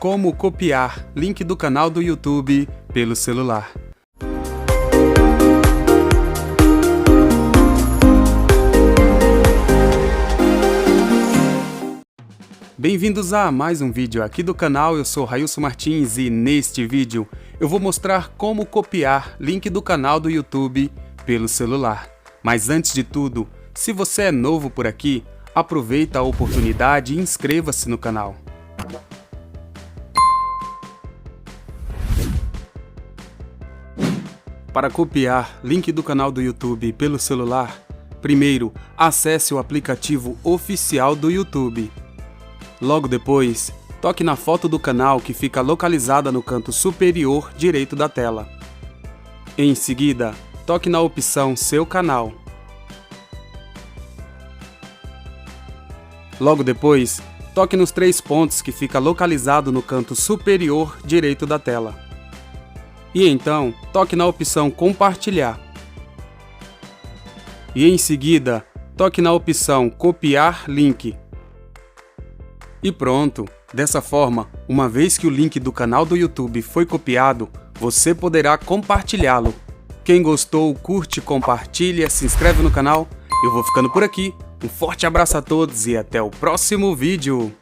como copiar link do canal do YouTube pelo celular. Bem-vindos a mais um vídeo aqui do canal, eu sou Railson Martins e neste vídeo eu vou mostrar como copiar link do canal do YouTube pelo celular. Mas antes de tudo, se você é novo por aqui, aproveita a oportunidade e inscreva-se no canal. Para copiar link do canal do YouTube pelo celular, primeiro acesse o aplicativo oficial do YouTube. Logo depois, toque na foto do canal que fica localizada no canto superior direito da tela. Em seguida, toque na opção Seu canal. Logo depois, toque nos 3 pontos que fica localizado no canto superior direito da tela. E então, toque na opção Compartilhar. E em seguida, toque na opção Copiar link. E pronto! Dessa forma, uma vez que o link do canal do YouTube foi copiado, você poderá compartilhá-lo. Quem gostou, curte, compartilha, se inscreve no canal. Eu vou ficando por aqui. Um forte abraço a todos e até o próximo vídeo!